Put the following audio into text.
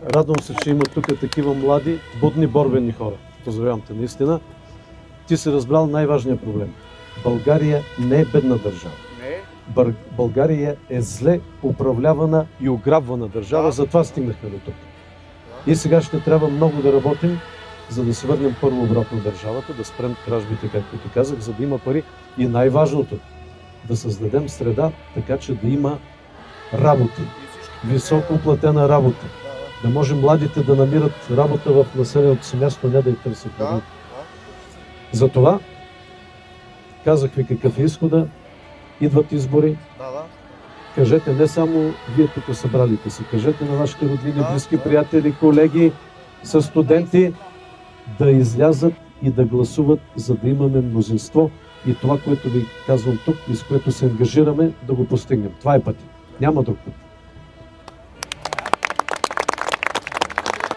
Радвам се, че има тук такива млади, будни, борбени хора. Поздравявам те, наистина. Ти си разбрал най-важния проблем. България не е бедна държава. Не. България е зле управлявана и ограбвана държава, Да. затова стигнахме до тук. И сега ще трябва много да работим, за да се върнем първо обратно държавата, да спрем кражбите, както ти казах, за да има пари. И най-важното, да създадем среда, така че да има работа, високо оплатена работа. Да може младите да намират работа в населеното си място, не да я търсят. Да. Затова казах ви какъв е изхода, идват избори. Да. Кажете не само вие тук събралите си, кажете на вашите роднини, Да, близки, да. приятели, колеги, са студенти да излязат и да гласуват, за да имаме мнозинство и това, което ви казвам тук и с което се ангажираме, да го постигнем. Това е пътя. Няма друг път.